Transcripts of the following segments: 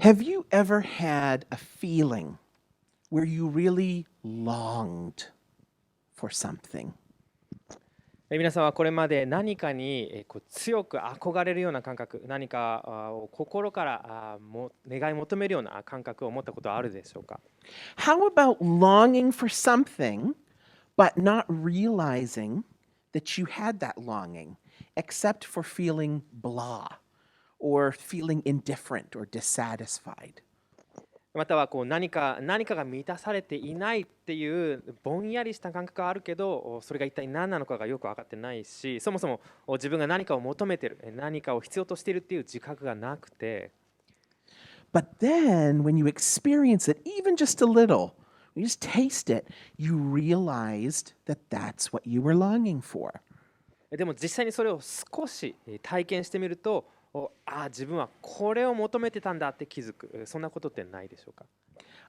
Have you ever had a feeling where you really longed for something? 皆さんはこれまで何かに強く憧れるような感覚、何かを心から願い求めるような感覚を持ったことはあるでしょうか？ How about longing for something, but not realizing that you had that longing, except for feeling blah or feeling indifferent or dissatisfied? または何かが満たされていないっていうぼんやりした感覚があるけど、それが一体何なのかがよく分かってないし、そもそも自分が何かを求めている、何かを必要としているっていう自覚がなくて、But then when you experience it, even just a little, you just taste it, you realized that that's what you were longing for. でも実際にそれを少し体験してみると、自分はこれを求めてたんだって気づく、そんなことってないでしょうか？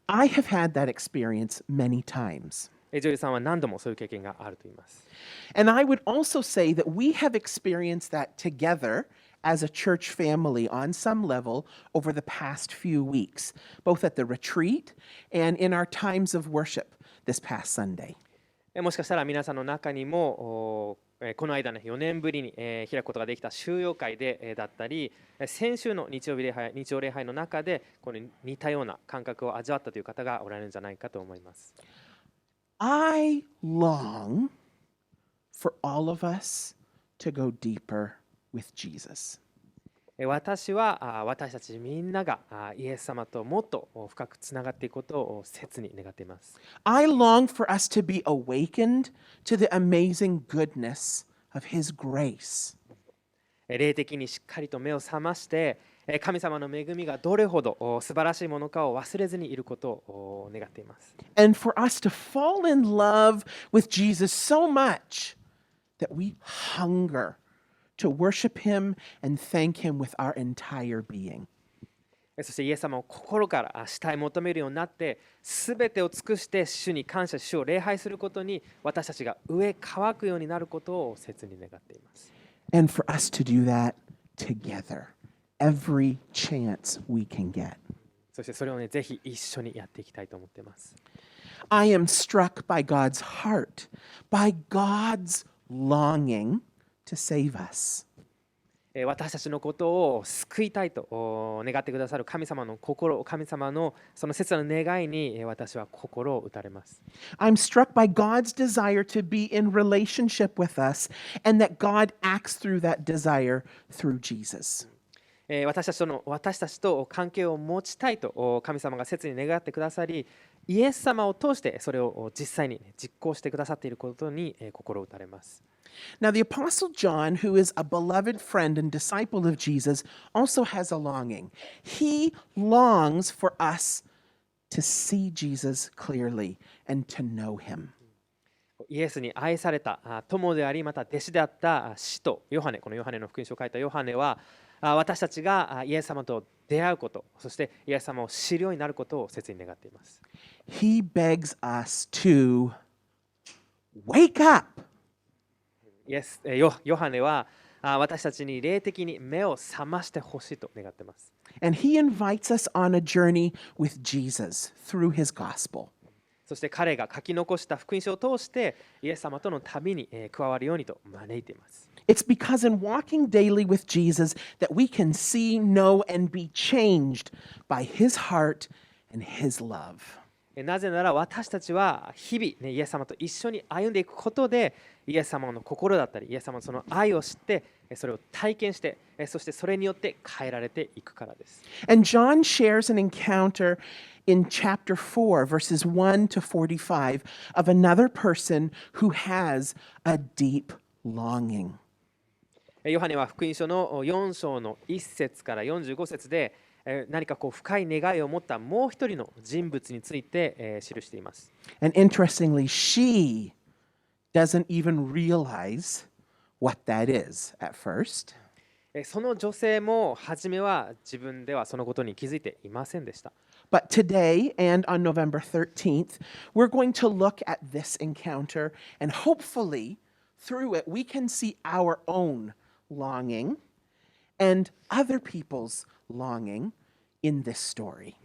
I have had that experience many times. ジョエルさんは何度もそういう経験があると言います。And I would also say that we have experienced that together as a church family on some level over the past few weeks, both at the retreat and in our times of worship this past Sunday. もしかしたら皆さんの中にもこの間ね、4年ぶりに開くことができた収容会でだったり、先週の日曜礼拝の中でこの似たような感覚を味わったという方がおられるんじゃないかと思います。I long for all of us to go deeper with Jesus. 私は私たちみんながイエス様ともっと深くつながっていくことを切に願っています。I long for us to be awakened to the amazing goodness of His grace. 霊的にしっかりと目を覚まして神様の恵みがどれほど素晴らしいものかを忘れずにいることを願っています。And for us to fall in love with Jesus so much that we hunger to worship Him and thank Him with our entire being. そしてイエス様を心から慕い求めるようになって、すべてを尽くして主に感謝し、主を礼拝することに私たちが上乾くようになることを切に願っています。And for us to do that together, every chance we can get. そしてそれをね、ぜひ一緒にやっていきたいと思っています。I am struck by God's heart, by God's longing to save us. 私たちのことを救いたいと願ってくださる神様の心、神様のその切なる願いに私は心を打たれます。I'm struck by God's desire to be in relationship with us and that God acts through that desire through Jesus. 私たちと関係を持ちたいと神様が切に願ってくださり、イエス様を通してそれを実際に実行してくださっていることに心を打たれます。Now, the Apostle John, who is a beloved friend and disciple of Jesus, also has a longing. He longs for us to see Jesus clearly and to know him. イエスに愛された友であり、また弟子であった使徒ヨハネ、このヨハネの福音書を書いたヨハネは、私たちがイエス様と出会うこと、そしてイエス様を知るようになることを切に願っています。He begs us to wake up. ヨハネは私たちに霊的に目を覚ましてほしいと願っています。And he invites us on a journey with Jesus through his gospel. そして彼が書き残した福音書を通してイエス様との旅に加わるようにと招いています。It's because in walking daily with Jesus that we can see, know, and be changed by his heart and his love. なぜなら私たちは日々、イエス様と一緒に歩んでいくことでイエス様の心だったりイエス様のその愛を知ってそれを体験してそしてそれによって変えられていくからです。And John shares an encounter in chapter 4, verses 1 to 45, of another person who has a deep longing. ヨハネは福音書の4章の1節から45節で何か深い願いを持ったもう一人の人物について記しています。And interestingly, she doesn't even realize what that is at first. その女性も初めは自分ではそのことに気づいていませんでした。But today and on November 13th, we're going to look at this encounter and hopefully through it we can see our own longing and other people's longing in this story.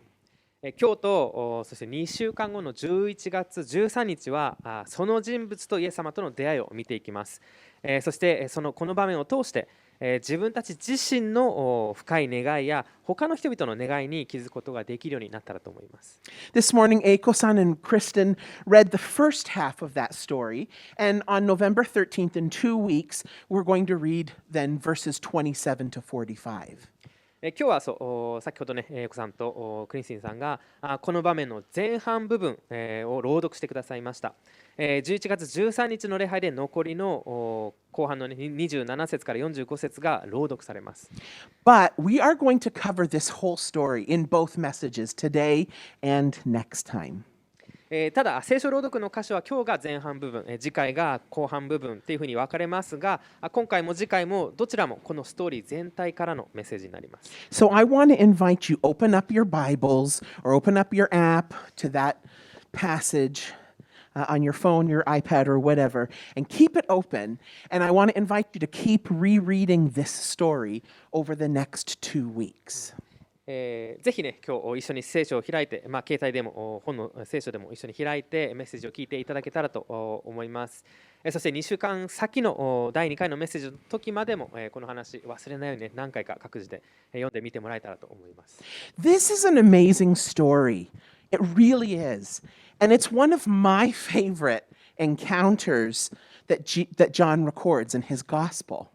今日とそして2週間後の11月13日はその人物とイエス様との出会いを見ていきます。そしてこの場面を通して自分たち自身の深い願いや他の人々の願いに気づくことができるようになったらと思います。This morning, Eiko-san and Kristen read the first half of that story, and on November 13th, in 2 weeks, we're going to read then verses 27 to 45. 今日は先ほどね、エイコさんとクリスティンさんがこの場面の前半部分を朗読してくださいました。11月13日の礼拝で残りの後半の27節から45節が朗読されます。But we are going to cover this whole story in both messages today and next time. ただ聖書朗読の箇所は今日が前半部分、次回が後半部分というふうに分かれますが、今回も次回もどちらもこのストーリー全体からのメッセージになります。So I want to invite you, open up your Bibles or open up your app to that passage on your phone, your iPad, or whatever, and keep it open. And I want to invite you to keep rereading this story over the next 2 weeks. ぜひね、今日一緒に聖書を開いて、携帯でも本の聖書でも一緒に開いてメッセージを聞いていただけたらと思います。そして2週間先の第2回のメッセージの時までもこの話忘れないように、何回か各自で読んでみてもらえたらと思います。This is an amazing story. It really is. And it's one of my favorite encounters that John records in his gospel.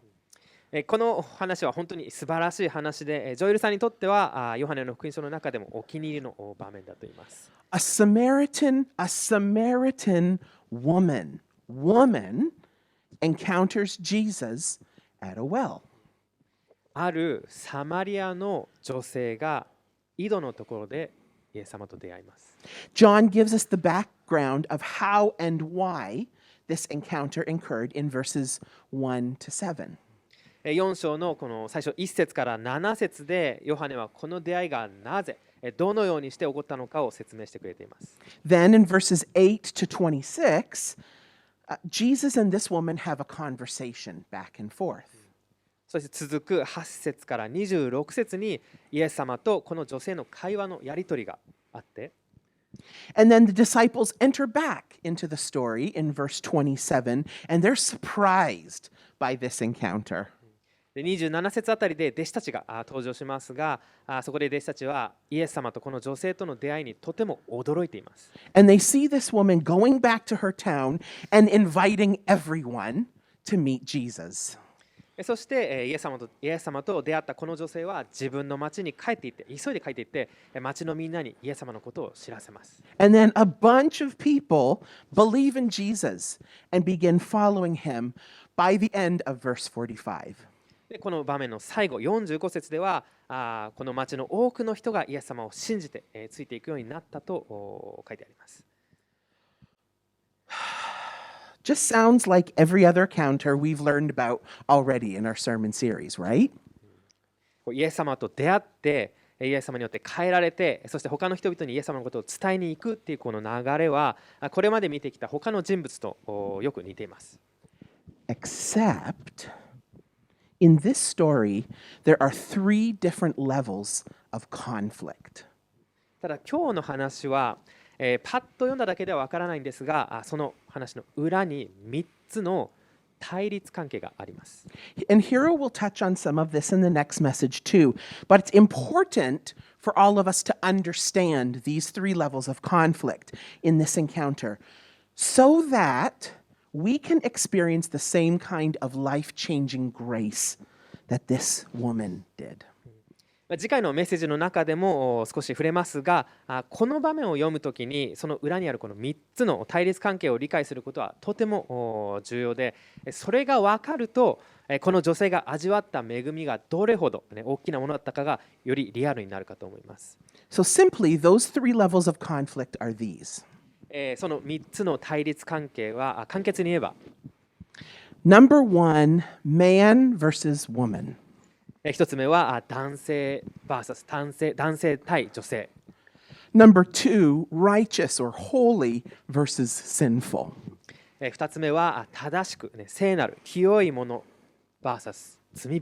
この話は本当に素晴らしい話で、ジョエルさんにとってはヨハネの福音書の中でもお気に入りの場面だと言います。A Samaritan woman encounters Jesus at a well. あるサマリアの女性が井戸のところでイエス様と出会います。John gives us the background of how and why this encounter occurred in verses 1 to 7. 4章のこの最初1節から7節でヨハネはこの出会いがなぜどのようにして起こったのかを説明してくれています。Then in verses 8 to 26, Jesus and this woman have a conversation back and forth. そして続く8節から26節にイエス様とこの女性の会話のやり取りがあって、And then the disciples enter back into the story in verse 27, and they're surprised by this encounter. 27節あたりで弟子たちが登場しますが、そこで弟子たちはイエス様とこの女性との出会いにとても驚いています。And they see this woman going back to her town and inviting everyone to meet Jesus. そしてイエス様と出会ったこの女性は自分の町に急いで帰っていって町のみんなにイエス様のことを知らせます。And then a bunch of people believe in Jesus and begin following him by the end of verse 45. でこの場面の最後45節ではこの町の多くの人がイエス様を信じてついていくようになったと書いてあります。Just sounds like every other encounter we've learned about already in our sermon series, right? イエス様と出会ってイエス様によって変えられて、そして他の人々にイエス様のことを伝えに行くっていうこの流れはこれまで見てきた他の人物とよく似ています。Except in this story, there are 3 different levels of conflict. ただ今日の話はパッと読んだだけではわからないんですが、その話の裏に3つの対立関係があります。And Hiro will touch on some of this in the next message too. But it's important for all of us to understand these 3 levels of conflict in this encounter so that we can experience the same kind of life-changing grace that this woman did. 次回のメッセージの中でも少し触れますが、この場面を読むときにその裏にあるこの3つの対立関係を理解することはとても重要で、それが分かるとこの女性が味わった恵みがどれほど大きなものだったかがよりリアルになるかと思います。So simply, those 3 levels of conflict are these. その3つの対立関係は簡潔に言えば Number 1, man versus woman. 1つ目は男性 vs 男性対女性。Number 2, righteous or holy versus sinful. 2つ目は正しく、聖なる清いもの vs 罪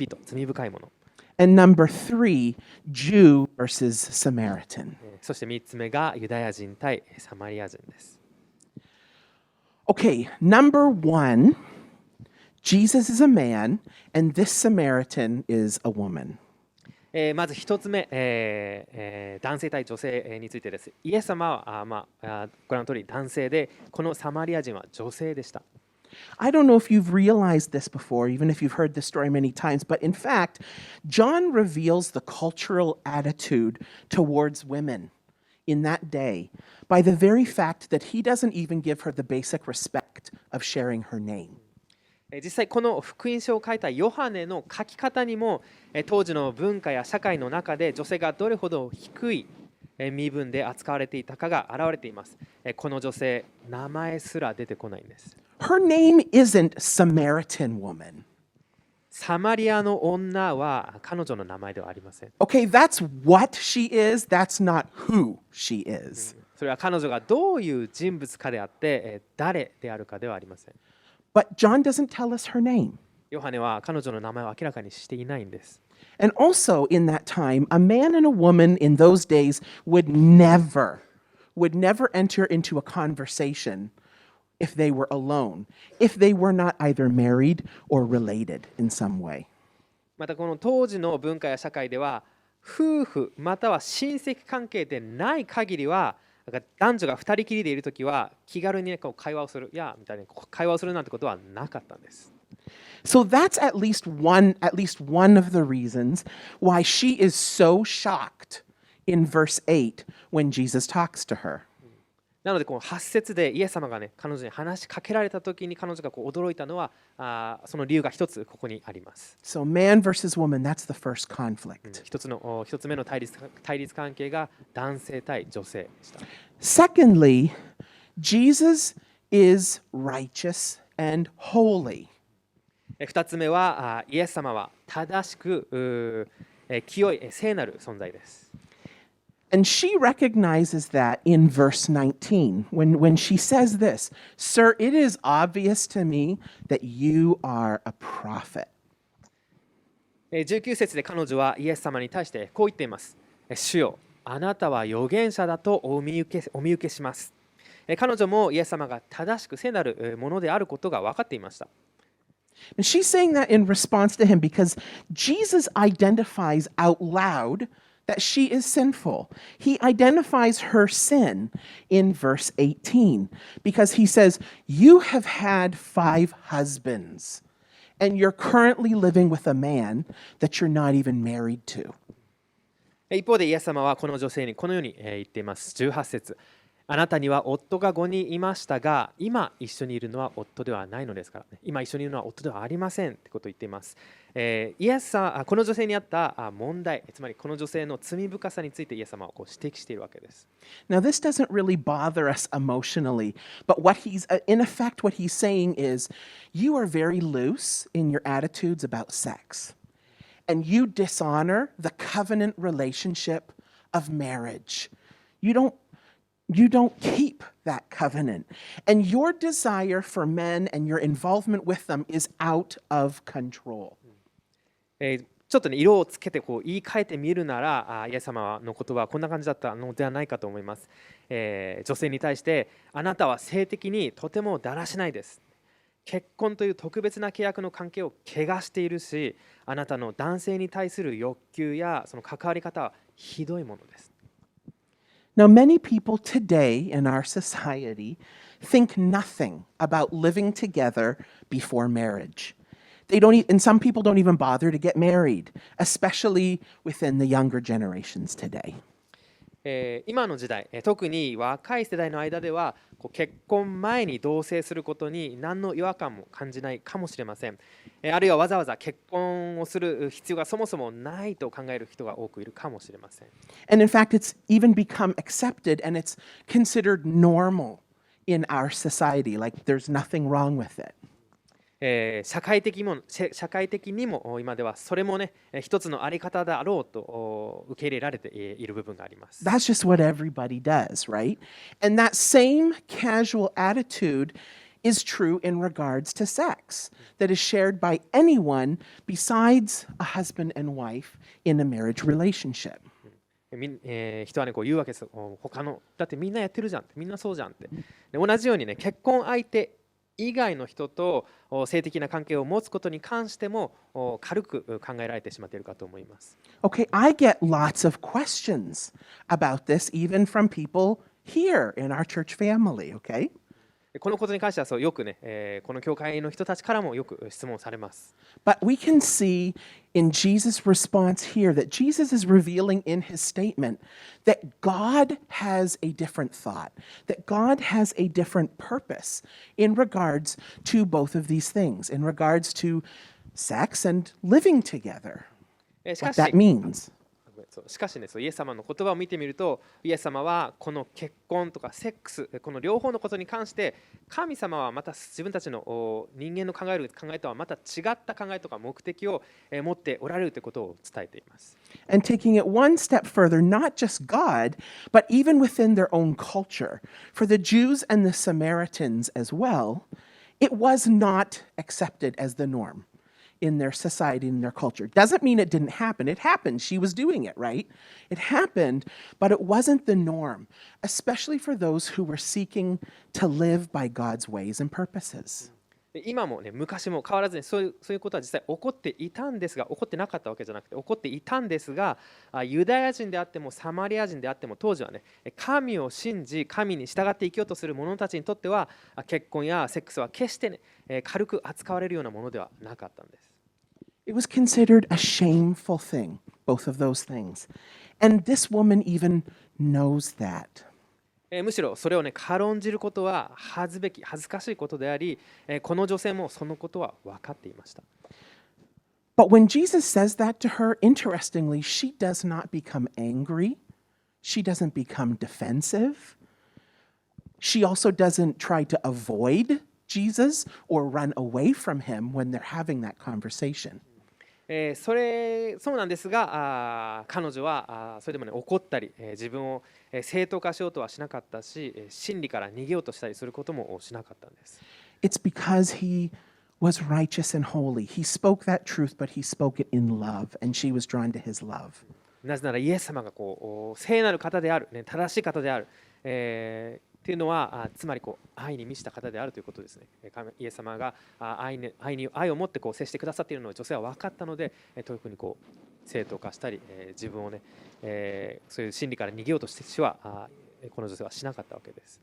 深いもの。And number 3, Jew versus Samaritan. そして3つ目がユダヤ人対サマリア人です。Okay, number 1, Jesus is a man, and this Samaritan is a woman. まず1つ目、男性対女性についてです。イエス様はご覧の通り男性で、このサマリア人は女性でした。I don't know if you've realized this before, even if you've heard this story many times, but in fact, John reveals the cultural attitude towards women in that day by the very fact that he doesn't even give her the basic respect of sharing her name. 実際この福音書を書いたヨハネの書き方にも当時の文化や社会の中で女性がどれほど低い身分で扱われていたかが現れています。この女性、名前すら出てこないんです。Her name isn't Samaritan Woman. サマリアの女は彼女の名前ではありません。Okay, that's what she is, that's not who she is. それは彼女がどういう人物かであって、誰であるかではありません。But John doesn't tell us her name. ヨハネは彼女の名前を明らかにしていないんです。And also in that time, a man and a woman in those days would never enter into a conversation if they were alone, if they were not either married or related in some way. またこの当時の文化や社会では、夫婦または親戚関係でない限りは、男女が2人きりでいるときは気軽に会話をする、いやみたいな会話をするなんてことはなかったんです。So that's at least one of the reasons why she is so shocked in verse 8 when Jesus talks to her. なのでこの8節でイエス様がね、彼女に話しかけられたときに彼女が驚いたのは、その理由が一つここにあります。So man versus woman, that's the first conflict. 一つ目の対立関係が男性対女性でした。Secondly, Jesus is righteous and holy. 2つ目はイエス様は正しく清い聖なる存在です。And she recognizes that in verse 19 when she says this, "Sir, it is obvious to me that you are a prophet." 19節で彼女はイエス様に対してこう言っています。主よ、あなたは預言者だとお見受けします。彼女もイエス様が正しく聖なるものであることが分かっていました。And she's saying that in response to him because Jesus identifies out loud that she is sinful. He identifies her sin in verse 18 because he says, "You have had 5 husbands, and you're currently living with a man that you're not even married to." 一方でイエス様はこの女性にこのように言っています。18節。あなたには夫が5人いましたが、今一緒にいるのは夫ではないのですからね。今一緒にいるのは夫ではありませんってことを言っています。イエス様、この女性にあった問題、つまりこの女性の罪深さについてイエス様はこう指摘しているわけです。Now, this doesn't really bother us emotionally, but in effect, what he's saying is, you are very loose in your attitudes about sex, and you dishonor the covenant relationship of marriage. You don't keep that covenant, and your desire for men and your involvement with them is out of control. ちょっとね、色をつけてこう言い換えてみるなら、イエス様の言葉はこんな感じだったのではないかと思います。女性に対して、あなたは性的にとてもだらしないです。結婚という特別な契約の関係を汚しているし、あなたの男性に対する欲求やその関わり方はひどいものです。Now, many people today in our society think nothing about living together before marriage. And some people don't even bother to get married, especially within the younger generations today. 今の時代、特に若い世代の間では結婚前に同棲することに何の違和感も感じないかもしれません。あるいはわざわざ結婚をする必要がそもそもないと考える人が多くいるかもしれません。And in fact, it's even become accepted and it's considered normal in our society, like there's nothing wrong with it. 社会的にも今ではそれもね、一つのあり方だろうと受け入れられている部分があります。That's just what everybody does, right? And that same casual attitude is true in regards to sex that is shared by anyone besides a husband and wife in a marriage relationship. 人はねこう言うわけですよ。他のだってみんなやってるじゃんって、みんなそうじゃんって。で同じようにね、結婚相手以外の人と性的な関係を持つことに関しても軽く考えられてしまっているかと思います。Okay, I get lots of questions about this, even from people here in our church family, okay? このことに関してはそうよくね、この教会の人たちからもよく質問されます。But we can see in Jesus' response here that Jesus is revealing in his statement that God has a different thought, that God has a different purpose in regards to both of these things, in regards to sex and living together, しか what し that means. しかしね、イエス様の言葉を見てみると、イエス様はこの結婚とかセックス、この両方のことに関して、神様はまた自分たちの人間の考える考えとはまた違った考えとか目的を持っておられるということを伝えています。And taking it one step further, not just God, but even within their own culture. For the Jews and the Samaritans as well, it was not accepted as the norm in their society, in their culture. Doesn't mean it didn't happen. It happened. She was doing it, right? It happened, but it wasn't the norm, especially for those who were seeking to live by God's ways and purposes. 今もね、昔も変わらずにそういうことは実際起こっていたんですが、起こってなかったわけじゃなくて起こっていたんですが、ユダヤ人であってもサマリア人であっても当時はね、神を信じ神に従って生きようとする者たちにとっては結婚やセックスは決してね、軽く扱われるようなものではなかったんです。It was considered a shameful thing, both of those things. And this woman even knows that. むしろそれをね、軽んじることは恥ずかしいことであり、この女性もそのことは分かっていました。But when Jesus says that to her, interestingly, she does not become angry. She doesn't become defensive. She also doesn't try to avoid Jesus or run away from him when they're having that conversation. そうなんですが、彼女はそれでもね、怒ったり、自分を正当化しようとはしなかったし、真理から逃げようとしたりすることもしなかったんです。It's because he was righteous and holy. He spoke that truth, but he spoke it in love, and she was drawn to his love. なぜならイエス様が聖なる方である、正しい方である、というのはつまり愛に満ちた方であるということですね。イエス様が愛を持って接してくださっているのを女性は分かったので、特に正当化したり、自分をね、そういう真理から逃げようとしてはこの女性はしなかったわけです。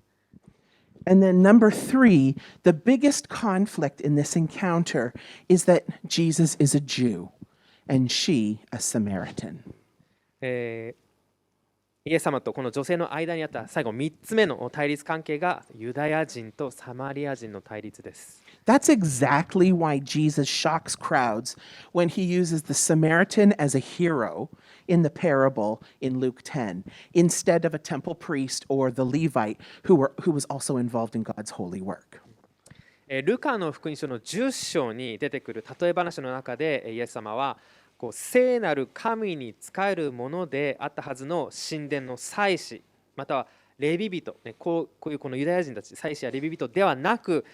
And then number 3, the biggest conflict in this encounter is that Jesus is a Jew and she a Samaritan. イエス様とこの女性の間にあった最後3つ目の対立関係がユダヤ人とサマリア人の対立です。That's exactly why Jesus shocks crowds when he uses the Samaritan as a hero in the parable in Luke 10, instead of a temple priest or the Levite who was also involved in God's holy work. ルカの福音書の10章に出てくる例え話の中でイエス様は聖なる神に仕えるものであったはずの神殿の祭司またはレビ人、こういうこのユダヤ人たち祭司やレビ人ではなく、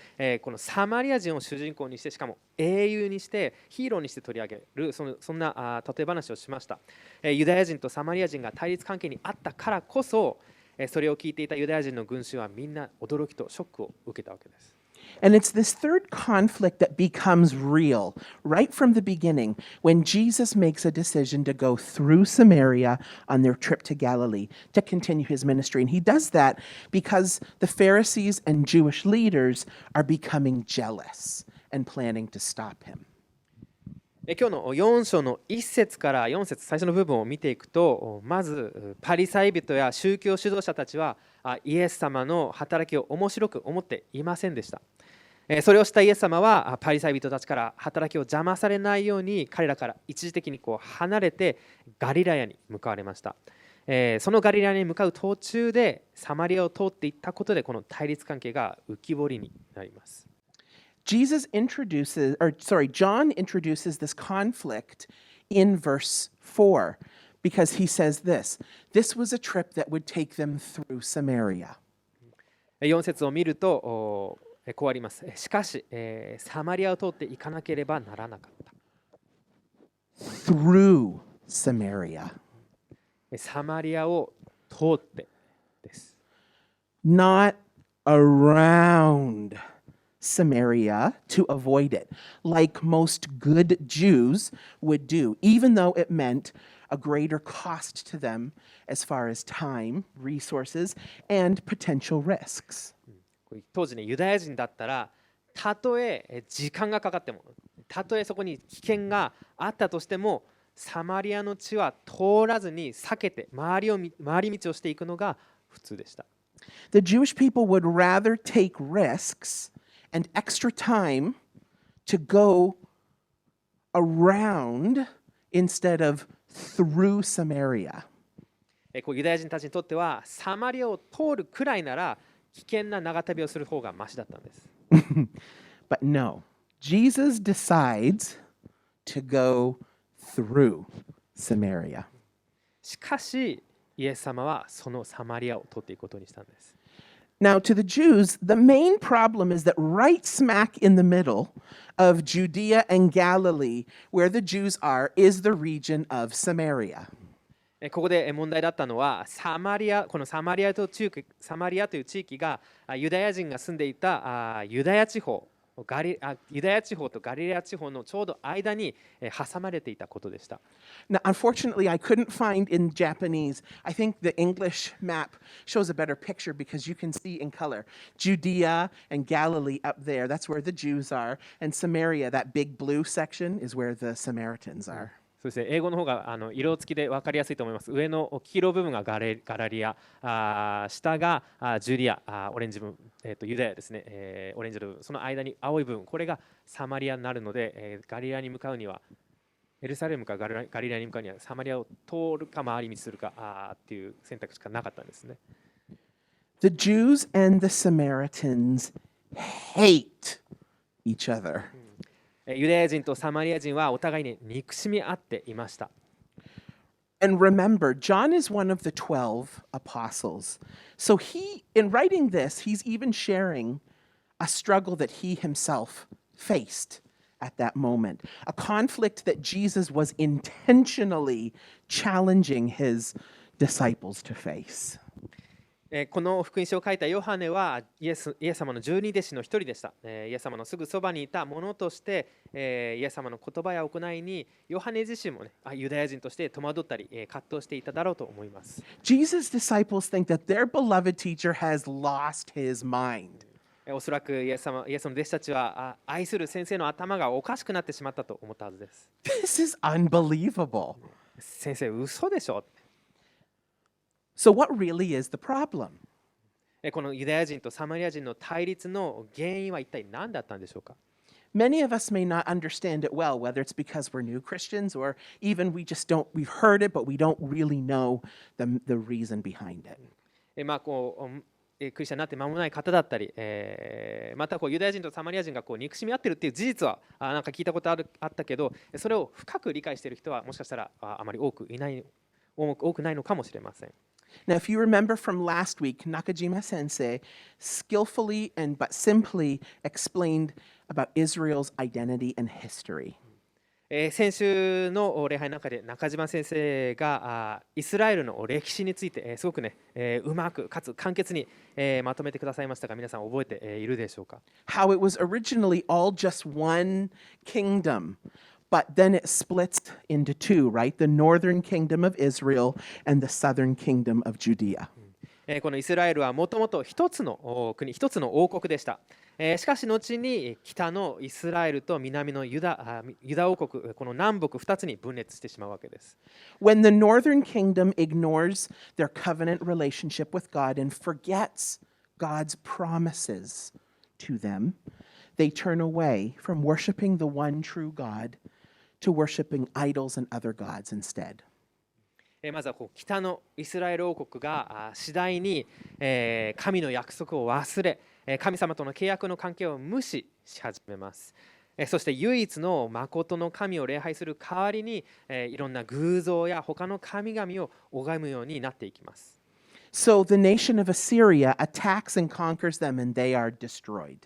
このサマリア人を主人公にしてしかも英雄にしてヒーローにして取り上げるそんな例え話をしました。ユダヤ人とサマリア人が対立関係にあったからこそそれを聞いていたユダヤ人の群衆はみんな驚きとショックを受けたわけです。And it's this third conflict that becomes real right from the beginning when Jesus makes a decision to go through Samaria on their trip to Galilee to continue his ministry. And he does that because the Pharisees and Jewish leaders are becoming jealous and planning to stop him. 今日の4章の1節から4節最初の部分を見ていくとまずパリサイ人や宗教指導者たちはイエス様の働きを面白く思っていませんでした。それをしたイエス様はパリサイ人たちから働きを邪魔されないように彼らから一時的に離れてガリラヤに向かわれました。そのガリラヤに向かう途中でサマリアを通っていったことでこの対立関係が浮き彫りになります。John introduces this conflict in verse 4 because he says this was a trip that would take them through Samaria. 4節を見るとこうあります。しかし、サマリアを通って行かなければならなかった。Through Samaria. サマリアを通ってです。Not around Samaria to avoid it, like most good Jews would do, even though it meant a greater cost to them as far as time, resources, and potential risks. 当時ね、ユダヤ人だったら、たとえ時間がかかっても、たとえそこに危険があったとしても、サマリアの地は通らずに避けて回り道をしていくのが普通でした。The Jewish people would rather take risks and extra time to go around instead of through Samaria. ユダヤ人たちにとってはサマリアを通るくらいなら危険な長旅をする方がマシだったんです。But no, Jesus decides to go through Samaria. しかしイエス様はそのサマリアを通っていくことにしたんです。Now, to the Jews, the main problem is that right smack in the middle of Judea and Galilee, where the Jews are, is the region of Samaria. ここで問題だったのはこのサマリアという地域がユダヤ人が住んでいたユダヤ地方とガリレア地方のちょうど間に挟まれていたことでした。Now, unfortunately, I couldn't find in Japanese. I think the English map shows a better picture because you can see in color. Judea and Galilee up there, that's where the Jews are. And Samaria, that big blue section, is where the Samaritans are. そうですね、英語の方が色付きで分かりやすいと思います。上の黄色部分がガラリア、下がジュディア、オレンジ部分、ユダヤですね、オレンジの部分、その間に青い部分、これがサマリアになるので、ガリラに向かうには、エルサレムかガリラに向かうにはサマリアを通るか回り道するかっていう選択しかなかったんですね。The Jews and the Samaritans hate each other. ユダヤ人とサマリア人はお互いに憎しみ合っていました。And remember, John is one of the 12 apostles. So in writing this, he's even sharing a struggle that he himself faced at that moment, a conflict that Jesus was intentionally challenging his disciples to face. この福音書を書いたヨハネはイエス様の十二弟子の一人でした。イエス様のすぐそばにいた者として、イエス様の言葉や行いにヨハネ自身も、ユダヤ人として戸惑ったり、葛藤していただろうと思います。Jesus' disciples think that their beloved teacher has lost his mind. おそらくイエスの弟子たちは愛する先生の頭がおかしくなってしまったと思ったはずです。This is unbelievable. 先生、嘘でしょ。So what really is the problem? このユダヤ人とサマリア人の対立の原因は一体何だったんでしょうか。Many of us may not understand it well, whether it's because we're new Christians or even we've heard it, but we don't really know the reason behind it. クリスチャンになって間もない方だったり、またユダヤ人とサマリア人が憎しみ合ってるっていう事実はなんか聞いたことあったけど、それを深く理解している人はもしかしたらあまり多くないのかもしれません。Now, if you remember from last week, Nakajima Sensei skillfully but simply explained about Israel's identity and history. 先週の礼拝の中で中島先生がイスラエルの歴史についてすごくうまくかつ簡潔にまとめてくださいましたが、皆さん覚えているでしょうか。 How it was originally all just one kingdom, but then it splits into two, right? The northern kingdom of Israel and the southern kingdom of Judea. このイスラエルはもともと一つの国、一つの王国でした。しかし後に北のイスラエルと南のユダ王国、この南北2つに分裂してしまうわけです。When the northern kingdom ignores their covenant relationship with God and forgets God's promises to them, they turn away from worshiping the one true God to worshiping idols and other gods instead. まずは北のイスラエル王国が次第に神の約束を忘れ、神様との契約の関係を無視し始めます。そして唯一の誠の神を礼拝する代わりにいろんな偶像や他の神々を拝むようになっていきます。So the nation of Assyria attacks and conquers them and they are destroyed.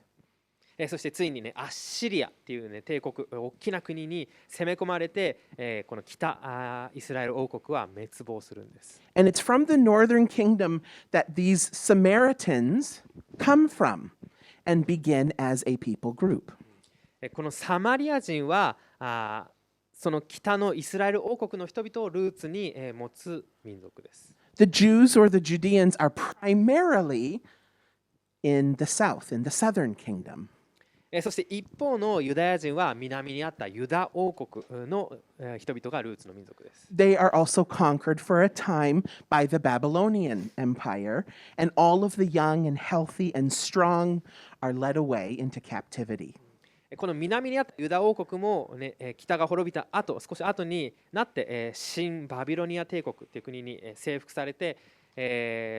そしてついにね、アッシリアっていうね、帝国、大きな国に攻め込まれて、この北イスラエル王国は滅亡するんです。And it's from the northern kingdom that these Samaritans come from and begin as a people group. このサマリア人はその北のイスラエル王国の人々をルーツに持つ民族です。The Jews or the Judeans are primarily in the south, in the southern kingdom. そして一方のユダヤ人は南にあったユダ王国の人々がルーツの民族です。They are also conquered for a time by the Babylonian Empire, and all of the young and healthy and strong are led away into captivity. この南にあったユダ王国も、ね、北が滅びた後、少し後になって、新バビロニア帝国という国に征服されて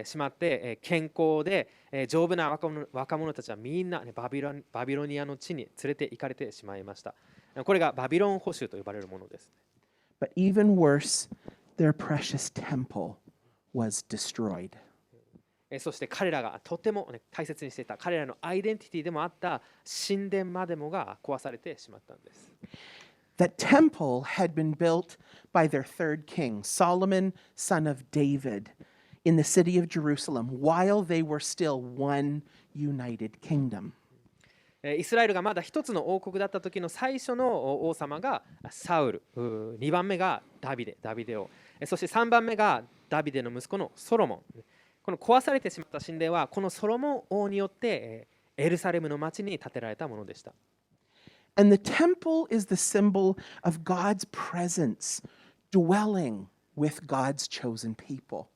しまって、健康で、丈夫な若者たちはみんな、ね、バビロニアの地に連れて行かれてしまいました。これがバビロン捕囚と呼ばれるものです。But even worse, their precious temple was destroyed. そして彼らがとても、ね、大切にしていた彼らのアイデンティティでもあった神殿までもが壊されてしまったんです。That temple had been built by their third king, Solomon, son of David, in the city of Jerusalem, while they were still one united kingdom. イスラエルがまだ一つの王国だった時の最初の王様がサウル、2番目がダビデ王、そして3番目がダビデの息子のソロモン。この壊されてしまった神殿はこのソロモン王によってエルサレムの町に建てられたものでした。And the temple is the symbol of God's presence dwelling with God's chosen people.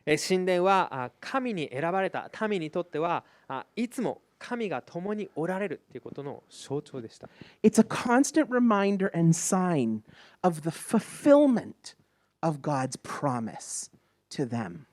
神殿は神に選ばれた民にとってはいつも神が共におられるということの象徴でした。It's a constant reminder and sign of the fulfillment of God's promise to them.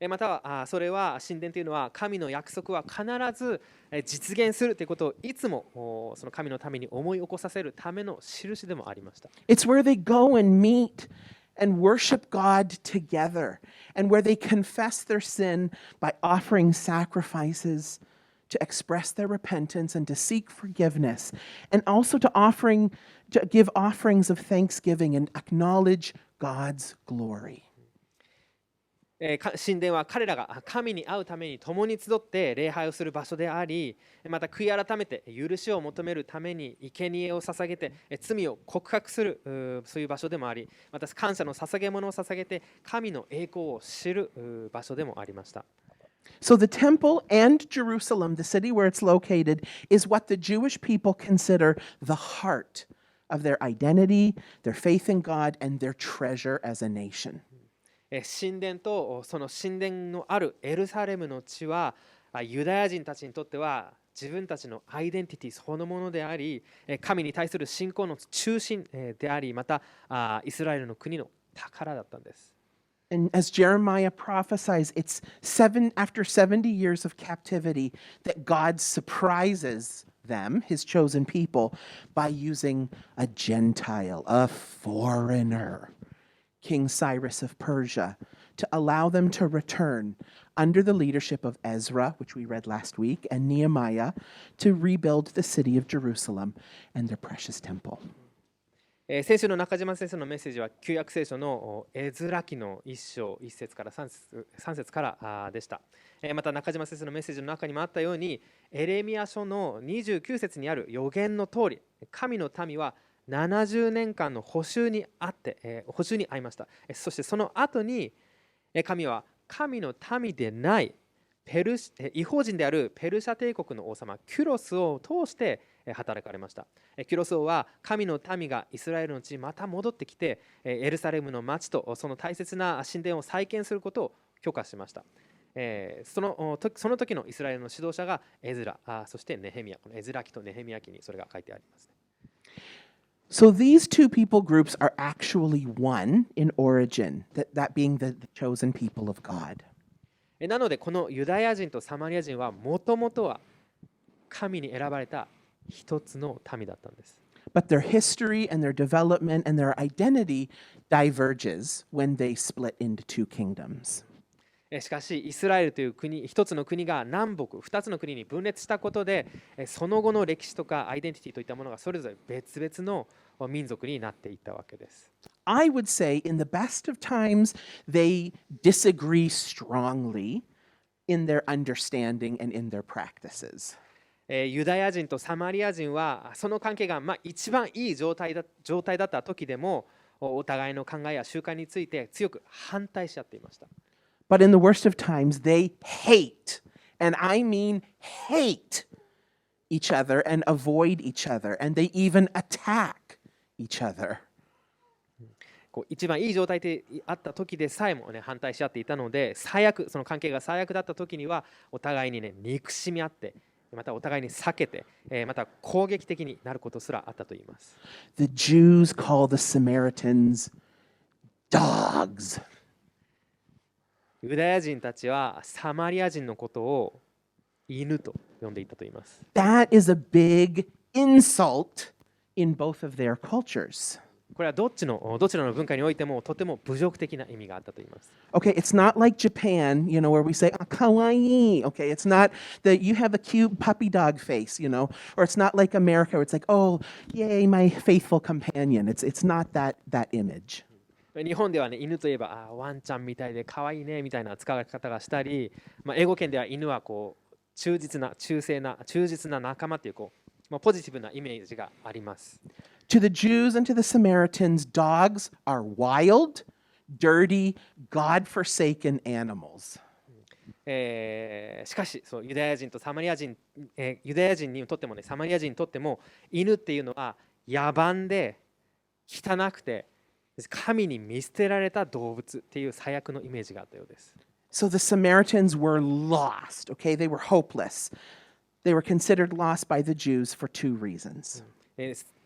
またはそれは神殿というのは神の約束は必ず実現するということをいつもその神のために思い起こさせるための印でもありました。It's where they go and meet and worship God together, and where they confess their sin by offering sacrifices to express their repentance and to seek forgiveness, and also to give offerings of thanksgiving and acknowledge God's glory. 神殿は彼らが神に会うために共に集って礼拝をする場所であり、また悔い改めて許しを求めるために生贄を捧げて罪を告白するそういう場所でもあり、また感謝の捧げ物を捧げて神の栄光を知る場所でもありました。So the temple and Jerusalem, the city where it's located, is what the Jewish people consider the heart of their identity, their faith in God, and their treasure as a nation. 神殿とその神殿のあるエルサレムの地はユダヤ人たちにとっては自分たちのアイデンティティそのものであり、神に対する信仰の中心であり、またイスラエルの国の宝だったんです。And as Jeremiah prophesies, it's after 70 years of captivity that God surprises them, his chosen people, by using a Gentile, a foreigner, King Cyrus of Persia, to allow them to return under the leadership of Ezra, which we read last week, and Nehemiah, to rebuild the city of Jerusalem and their precious temple. 先週の中島先生のメッセージは旧約聖書のエズラ記の1章1節から3節からでした。また中島先生のメッセージの中にもあったようにエレミヤ書の29節にある予言の通り、神の民は70年間の捕囚に遭いました。そしてその後に神は神の民でない異邦人であるペルシャ帝国の王様キュロスを通して働かれました。キュロス王は神の民がイスラエルの地にまた戻ってきてエルサレムの町とその大切な神殿を再建することを許可しました。その時のイスラエルの指導者がエズラ、そしてネヘミヤ、このエズラ記とネヘミヤ記にそれが書いてあります。So these two people groups are actually one in origin, that being the chosen people of God. なのでこのユダヤ人とサマリア人はもともとは神に選ばれた一つの民だったんです。But their history and their development and their identity diverges when they split into two kingdoms. しかしイスラエルという国、一つの国が南北二つの国に分裂したことで、その後の歴史とかアイデンティティといったものがそれぞれ別々の民族になっていったわけです。I would say in the best of times, they disagree strongly in their understanding and in their practices. ユダヤ人とサマリア人はその関係が一番いい状態だった時でもお互いの考えや習慣について強く反対し合っていました。But in the worst of times, they hate, and I mean hate each other and avoid each other, and they even attack each other. 一番いい状態であった時でさえも、反対し合っていたので、最悪、その関係が最悪だった時にはお互いに、憎しみ合って、またお互いに避けて、また攻撃的になることすらあったといいます。The Jews call the Samaritans dogs. ユダヤ人たちはサマリア人のことを犬と呼んでいたといいます。That is a big insult in both of their cultures. これはどちらの文化においてもとても侮辱的な意味があったといいます。Okay, it's not like Japan, where we say, kawaii. Okay, it's not that you have a cute puppy dog face, or it's not like America where it's like, oh, yay, my faithful companion. It's not that image. 日本では犬といえばワンちゃんみたいで可愛いねみたいな扱い方がしたり、英語圏では犬は忠実な仲間というポジティブなイメージがあります。To the Jews and to the Samaritans, dogs are wild, dirty, God-forsaken animals. しかしユダヤ人にとってもサマリア人にとっても犬っていうのは野蛮で汚くて神に見捨てられた動物っていう最悪のイメージがあったようです。So the Samaritans were lost, okay? They were hopeless. They were considered lost by the Jews for two reasons.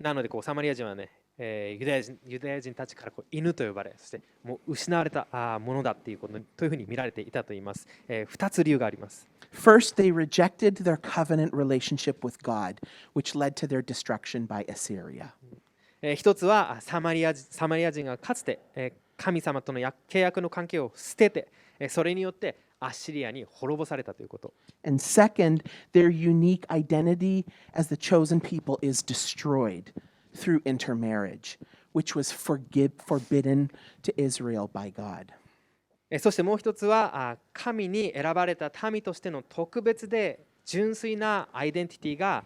なのでサマリア人はユダヤ人たちから犬と呼ばれ、そしてもう失われたものだというふうに見られていたといいます。2つ理由があります。First, they rejected their covenant relationship with God, which led to their destruction by Assyria. 一つはサマリア人がかつて神様との契約の関係を捨てて、それによってアッシリアに滅ぼされたということ。And second, their unique identity as the chosen people is destroyed through intermarriage, which was forbidden to Israel by God. そしてもう一つは神に選ばれた民としての特別で純粋なアイデンティティが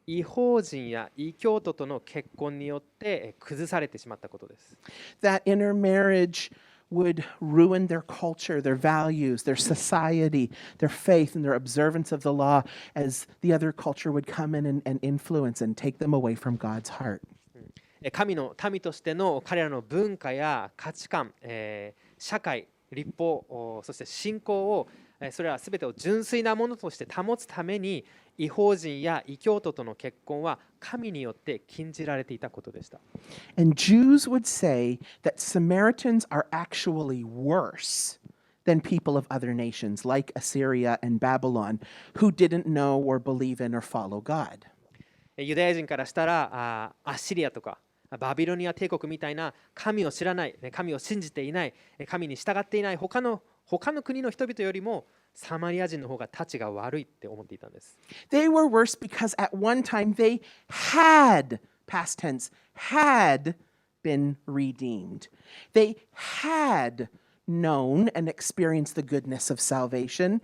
異邦人や異教徒との結婚によって崩されてしまったことです。That intermarriage would ruin their culture, their values, their society, their faith, and their observance of the law as the other culture would come in and influence and take them away from God's heart. 神の民としての彼らの文化や価値観、社会、立法、そして信仰をそれらすべてを純粋なものとして保つために異邦人や異教徒との結婚は神によって禁じられていたことでした。And Jews would say that Samaritans are actually worse than people of other nations like Assyria and Babylon who didn't know or believe in or follow God. ユダヤ人からしたらアッシリアとかバビロニア帝国みたいな神を知らない、神を信じていない、神に従っていない他の国の人々よりもサマリア人の方が立ちが悪いって思っていたんです。They were worse because at one time they had, past tense, had been redeemed. They had known and experienced the goodness of salvation,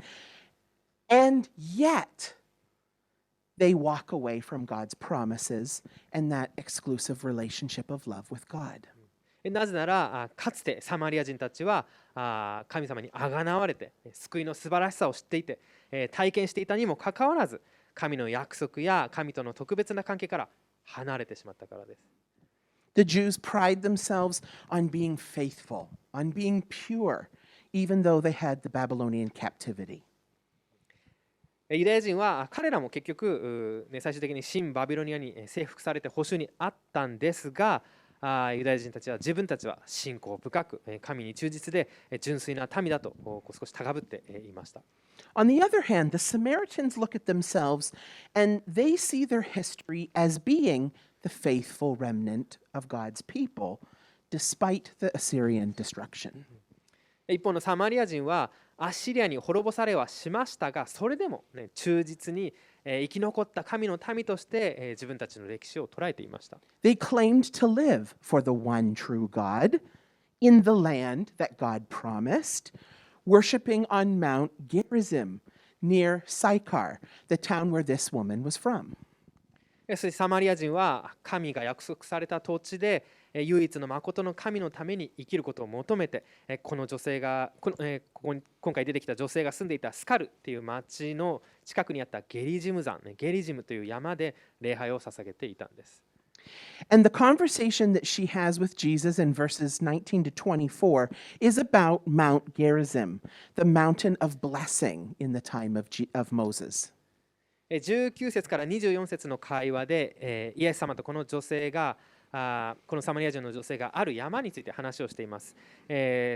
and yet they walk away from God's promises and that exclusive relationship of love with God. なぜならかつてサマリア人たちは神様にあがなわれて救いの素晴らしさを知っていて体験していたにもかかわらず神の約束や神との特別な関係から離れてしまったからです。The Jews pride themselves on being faithful, on being pure, even though they had the Babylonian captivity. ユダヤ人は彼らも結局最終的に新バビロニアに征服されて捕囚にあったんですが、ユダヤ人たちは自分たちは信仰深く神に忠実で純粋な民だと少し高ぶっていました。On the other hand, the Samaritans look at themselves and they see their history as being the faithful remnant of God's people, despite the Assyrian destruction. 一方のサマリア人はアッシリアに滅ぼされはしましたが、それでも、忠実に生き残った神の民として自分たちの歴史を捉えていました。They claimed to live for the one true God in the land that God promised, worshiping on Mount Gerizim near Sychar, the town where this woman was from. そしてサマリア人は神が約束された土地で唯一の誠の神のために生きることを求めて、この女性が今回出てきた女性が住んでいたスカルっていう町の近くにあったゲリジム山、ゲリジムという山で礼拝を捧げていたんです。And the conversation that she has with Jesus in verses 19 to 24 is about Mount Gerizim, the mountain of blessing in the time of Moses. 19節から24節の会話で、イエス様とこの女性がこのサマリア人の女性がある山について話をしています。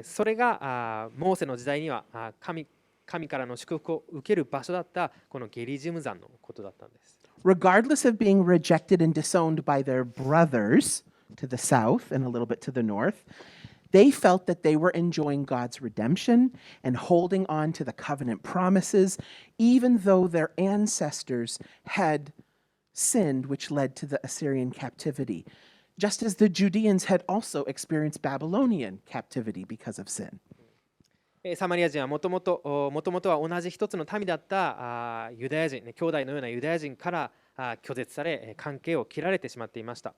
それがモーセの時代には神からの祝福を受ける場所だったこのゲリジム山のことだったんです。Regardless of being rejected and disowned by their brothers to the south and a little bit to the north, they felt that they were enjoying God's redemption and holding on to the covenant promises, even though their ancestors had sinned, which led to the Assyrian captivity, just as the Judeans had also experienced Babylonian captivity because of sin. サマリア人はもともとは同じ一つの民だったユダヤ人、兄弟のようなユダヤ人から拒絶され関係を切られてしまっていました。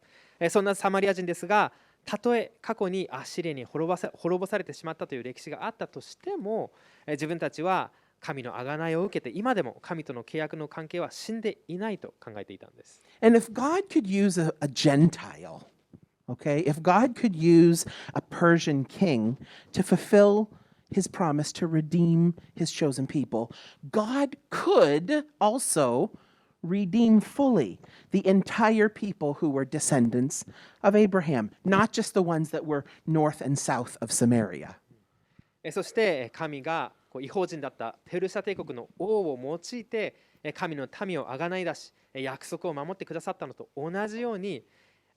そんなサマリア人ですが、たとえ過去にアッシリアに滅ぼされてしまったという歴史があったとしても、自分たちは神の贖いを受けて今でも神との契約の関係は死んでいないと考えていたんです。And if God could use a Gentile, okay, if God could use a Persian king to fulfill his promise to redeem his chosen people, God could also redeem fully the entire people who were descendants of Abraham, not just the ones that were north and south of Samaria. そして神が異邦人だったペルシャ帝国の王を用いて神の民をあがない出し、約束を守ってくださったのと同じように、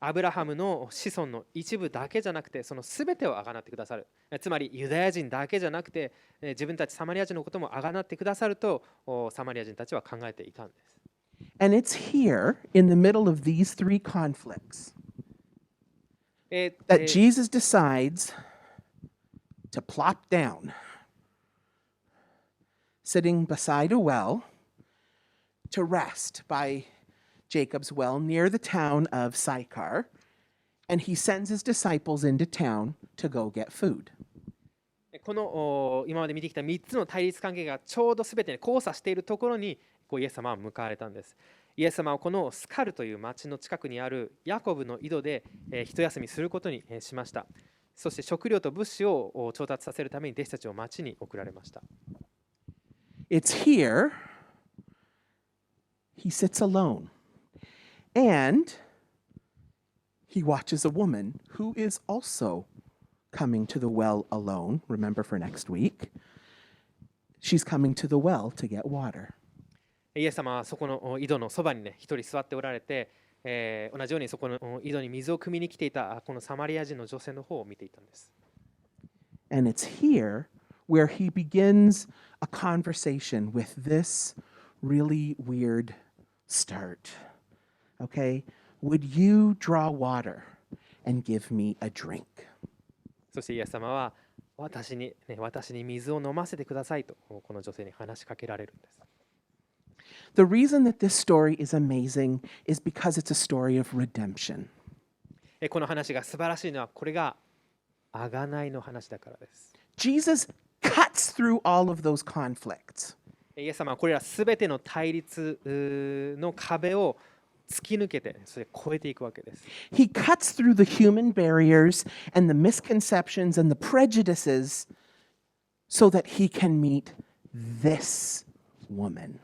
アブラハムの子孫の一部だけじゃなくて、そのすべてをあがなってくださる。つまりユダヤ人だけじゃなくて、自分たちサマリア人のこともあがなってくださるとサマリア人たちは考えていたんです。And it's here in the middle of these three conflicts that Jesus decides to plop down, sitting beside a well, to rest by Jacob's well near the town of Sychar, and he sends his disciples into town to go get food. この今まで見てきた3つの対立関係がちょうどすべて交差しているところにイエス様は向かわれたんです。イエス様はこのスカルという町の近くにあるヤコブの井戸で一休みすることにしました。そして食料と物資を調達させるために弟子たちを町に送られました。It's here he sits alone, and he watches a woman who is also coming to the well alone. Remember for next week, she's coming to the well to get water. イエス様はそこの井戸のそばに一人座っておられて、同じようにそこの井戸に水を汲みに来ていたこのサマリア人の女性の方を見ていたんです。And it's here where he begins a conversation with this really weird start. Okay? Would you draw water and give me a drink? そしてイエス様は私に水を飲ませてくださいとこの女性に話しかけられるんです。The reason that this story is amazing is because it's a story of redemption. この話が素晴らしいのはこれが贖いの話だからです。Jesus cuts through all of those conflicts. イエス様はこれらすべての対立の壁を突き抜けてそれを越えていくわけです。He cuts through the human barriers and the misconceptions and the prejudices so that he can meet this woman.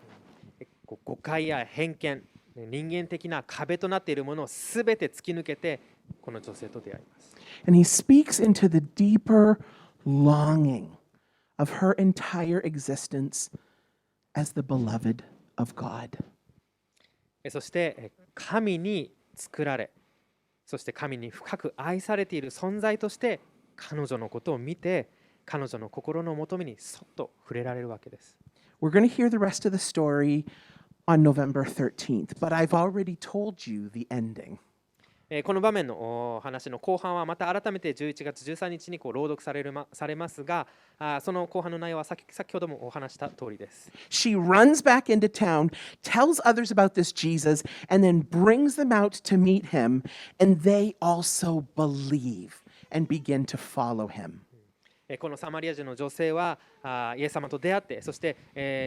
誤解や偏見、人間的な壁となっているものをすべて突き抜けてこの女性と出会います。And he speaks into the deeper longing of her entire existence as the beloved of God. そして神に作られ、そして神に深く愛されている存在として彼女のことを見て彼女の心の求めにそっと触れられるわけです。We're going to hear the rest of the story on November 13th, but I've already told you the ending. この場面の話の後半はまた改めて11月13日に朗読されますが、その後半の内容は先ほどもお話した通りです。She runs back into town, tells others about this Jesus, and then brings them out to meet him, and they also believe and begin to follow him. このサマリア人の女性はイエス様と出会って、そして、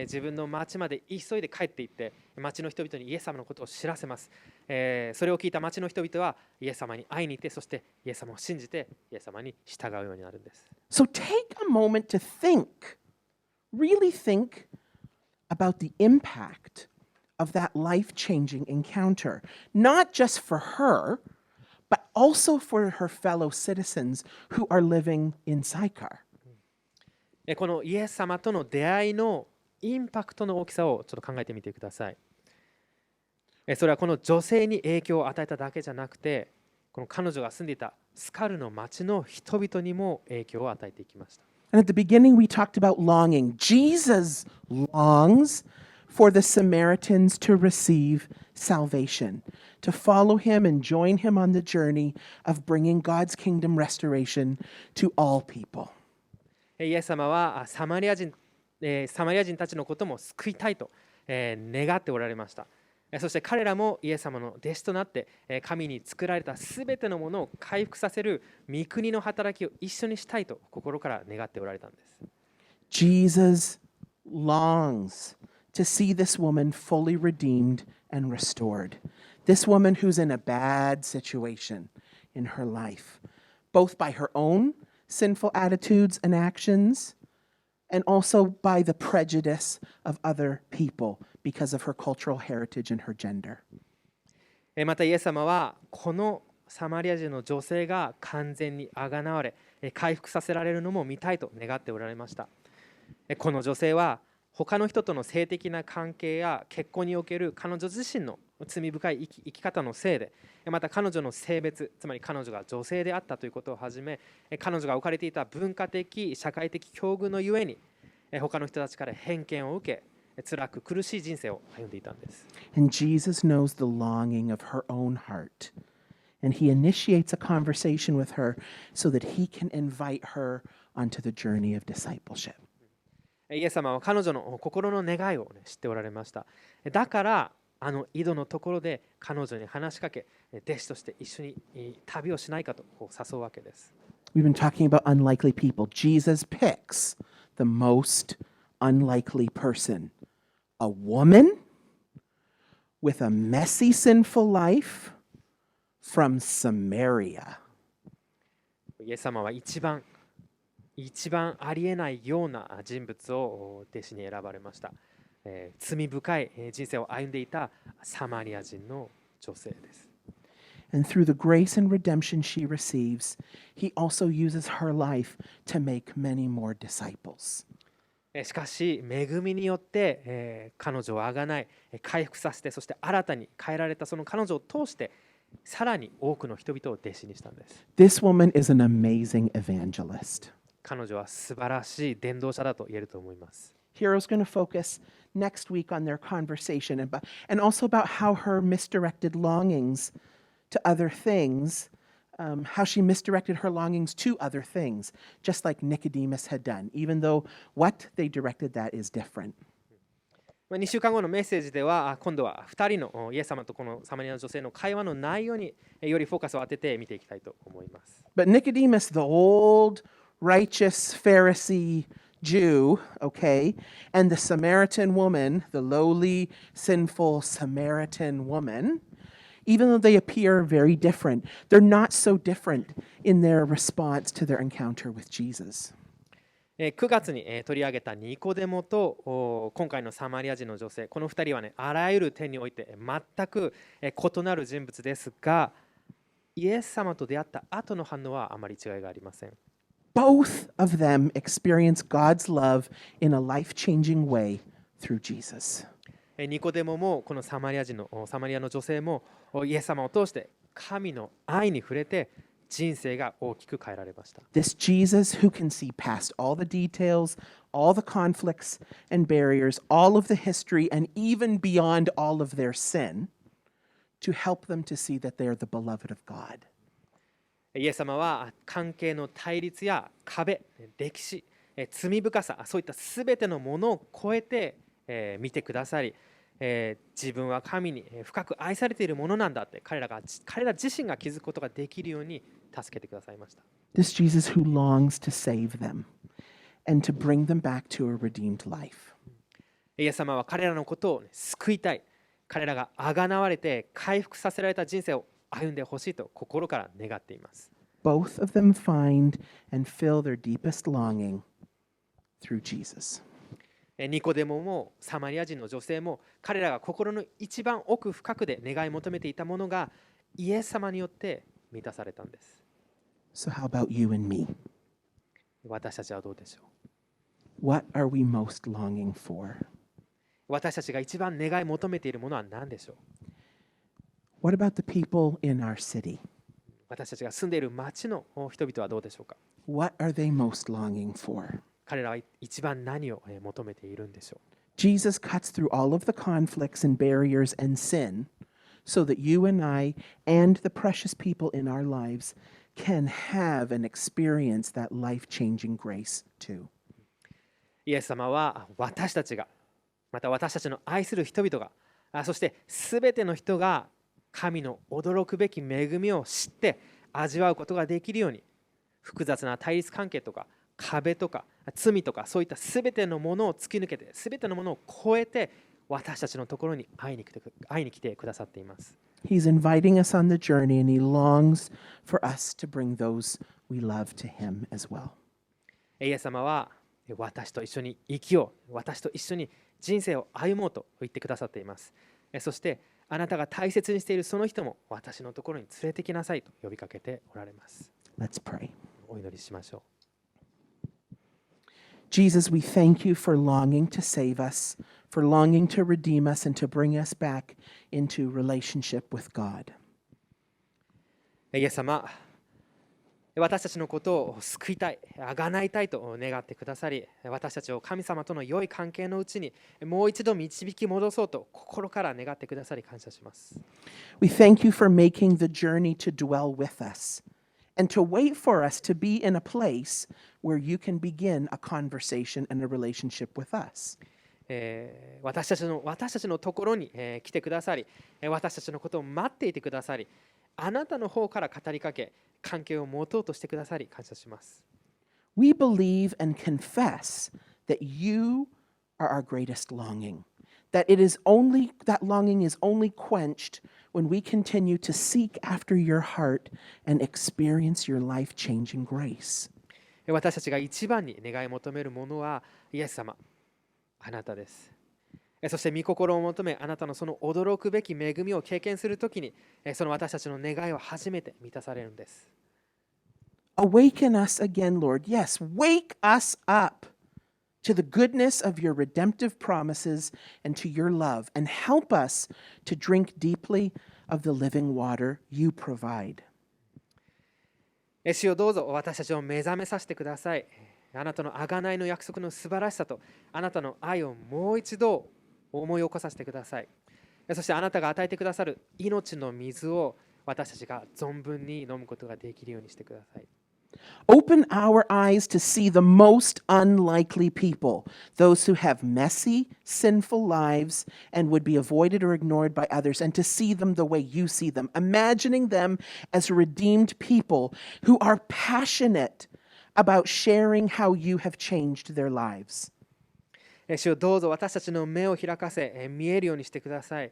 自分の町まで急いで帰っていって、町の人々にイエス様のことを知らせます。それを聞いた町の人々はイエス様に会いに行って、そしてイエス様を信じてイエス様に従うようになるんです。So take a moment to think, really think about the impact of that life-changing encounter, not just for her, but also for her fellow citizens who are living in Sychar. このイエス様との出会いのインパクトの大きさをちょっと考えてみてください。それはこの女性に影響を与えただけじゃなくて、この彼女が住んでいたスカルの町の人々にも影響を与えていきました。And at the beginning, we talked about longing. Jesus longs for the Samaritans to receive salvation, to follow him and join him on the journey of bringing God's kingdom restoration to all people. イエス様はサマリア人たちのことも救いたいと願っておられました。そして彼らもイエス様の弟子となって神に作られたすべてのものを回復させる御国の働きを一緒にしたいと心から願っておられたんです。Jesus longs to see this woman fully redeemed and restored. This woman who's in a bad situation in her life, both by her own sinful attitudes and actions, and also by the prejudice of other people because of her cultural heritage and her gender. またイエス様はこのサマリア人の女性が完全にあがなわれ回復させられるのも見たいと願っておられました。この女性は他の人との性的な関係や結婚における彼女自身の罪深い生き方のせいで、また彼女の性別、つまり彼女が女性であったということをはじめ、彼女が置かれていた文化的社会的境遇のゆえに他の人たちから偏見を受け、辛く苦しい人生を歩んでいたんです。And Jesus knows the longing of her own heart, and he initiates a conversation with her so that he can invite her onto the journey of discipleship. イエス様は彼女の心の願いを知っておられました。だから井戸のところで彼女に話しかけ、弟子として一緒に旅をしないかと誘うわけです。We've been talking about unlikely people. Jesus picks the most unlikely person, a woman with a messy, sinful life from Samaria. イエス様は一番ありえないような人物を弟子に選ばれました。罪深い人生を歩んでいたサマリア人の女性です。And through the grace and redemption she receives, he also uses her life to make many more disciples. しかし恵みによって、彼女をあがない回復させて、そして新たに変えられたその彼女を通してさらに多くの人々を弟子にしたんです。This woman is an amazing evangelist. 彼女は素晴らしい伝道者だと言えると思います。Hero's going to focus next week on their conversation and also about how her misdirected longings to other things, how she misdirected her longings to other things, just like Nicodemus had done, even though what they directed that is different. 2週間後のメッセージでは今度は2人のイエス様とこのサマリアの女性の会話の内容によりフォーカスを当てて見ていきたいと思います。But Nicodemus, the old righteous Pharisee Jew, okay, and the Samaritan woman, the lowly, sinful Samaritan woman, even though they appear very different, they're not so different in their response to their encounter with Jesus. 9月に取り上げたニコデモと今回のサマリア人の女性、この2人はね、あらゆる点において全く異なる人物ですが、イエス様と出会った後の反応はあまり違いがありません。Both of them experience God's love in a life-changing way through Jesus. ニコデモもこのサマリアの女性もイエス様を通して神の愛に触れて人生が大きく変えられました。This Jesus who can see past all the details, all the conflicts and barriers, all of the history, and even beyond all of their sin, to help them to see that they are the beloved of God. イエス様は関係の対立や壁、歴史、罪深さ、そういったすべてのものを超えて見てくださり、自分は神に深く愛されているものなんだって彼ら自身が気づくことができるように助けてくださいました。This Jesus who longs to save them and to bring them back to a redeemed life. イエス様は彼らのことを救いたい。彼らがあがなわれて回復させられた人生を歩んでほしいと心から願っています。Both of them find and fill their deepest longing through Jesus. ニコデモもサマリア人の女性も彼らが心の一番奥深くで願い求めていたものがイエス様によって満たされたんです。So how about you and me? 私たちはどうでしょう？ What are we most longing for? 私たちが一番願い求めているものは何でしょう？ What about the people in our city? 私たちが住んでいる町の人々はどうでしょうか？ What are they most longing for? 彼らは一番何を求めているんでしょう？ Jesus cuts through all of the conflicts and barriers and sin so that you and I and the precious people in our lives can have and experience that life-changing grace too. イエス様は私たちがまた私たちの愛する人々がそしてすべての人が神の驚くべき恵みを知って味わうことができるように複雑な対立関係とか壁とか罪とかそういったすべてのものを突き抜けてすべてのものを超えて私たちのところに会いに来てくださっています。He's inviting us on the journey and he longs for us to bring those we love to him as well. イエス様は私と一緒に生きよう、私と一緒に人生を歩もうと言ってくださっています。そしてあなたが大切にしているその人も私のところに連れてきなさいと呼びかけておられます。Let's pray. お祈りしましょう。Jesus, we thank you for longing to save us, for longing to redeem us and to bring us back into relationship with God. イエス様、私たちのことを救いたい、あがないたいと願ってくださり、私たちを神様との良い関係のうちにもう一度導き戻そうと心から願ってくださり感謝します。We thank you for making the journey to dwell with us and to wait for us to be in a place where you can begin a conversation and a relationship with us. 私たちのところに来てくださり、私たちのことを待っていてくださり、あなたの方から語りかけ、関係を持とうとしてくださり感謝します。We believe and confess that you are our greatest longing, that that longing is only quenched when we continue to seek after your heart and experience your life-changing grace. 私たちが一番に願い求めるものはイエス様、あなたです。そして御心を求め、あなたのその驚くべき恵みを経験するときに、その私たちの願いは初めて満たされるんです。Awaken us again, Lord. Yes, wake us up to the goodness of your redemptive promises and to your love, and help us to drink deeply of the living water you provide. 主よ、どうぞ私たちを目覚めさせてください。あなたの贖いの約束の素晴らしさとあなたの愛をもう一度思い起こさせてください。そしてあなたが与えてくださる命の水を私たちが存分に飲むことができるようにしてください。Open our eyes to see the most unlikely people, those who have messy, sinful lives and would be avoided or ignored by others, and to see them the way you see them, imagining them as redeemed people who are passionate about sharing how you have changed their lives. 主よ、どうぞ私たちの目を開かせ、見えるようにしてください。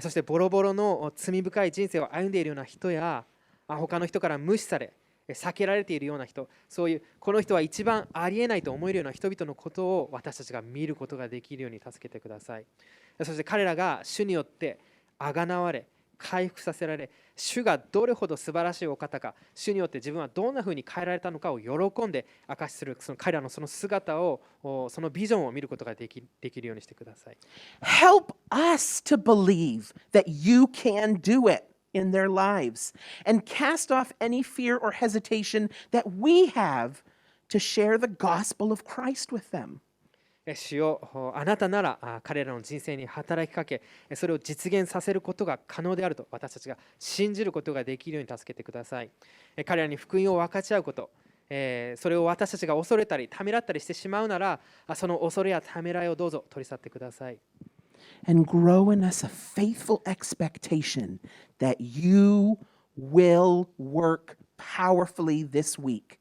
そしてボロボロの罪深い人生を歩んでいるような人や、他の人から無視され、避けられているような人、そういうこの人は一番ありえないと思えるような人々のことを私たちが見ることができるように助けてください。そして彼らが主によってあがなわれ、回復させられ、主がどれほど素晴らしいお方か、主によって自分はどんなふうに変えられたのかを喜んで証しする、その彼らのその姿を、そのビジョンを見ることができるようにしてください。Help us to believe that you can do it. in their lives and cast off any fear or hesitation that we have to share the gospel of Christ with them. 主よ、あなたなら彼らの人生に働きかけ、それを実現させることが可能であると私たちが信じることができるように助けてください。彼らに福音を分かち合うこと、それを私たちが恐れたりためらったりしてしまうなら、その恐れやためらいをどうぞ取り去ってください。And grow in us a faithful expectation that you will work powerfully this week,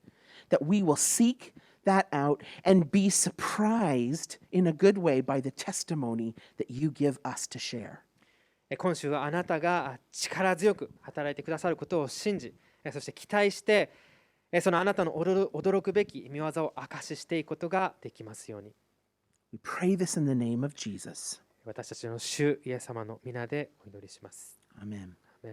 that we will seek that out and be surprised in a good way by the testimony that you give us to share. 今週はあなたが力強く働いてくださることを信じ、そして期待して、そのあなたの驚くべき御業を証ししていくことができますように。We pray this in the name of Jesus. 私たちの主イエス様の皆でお祈りします。Amen.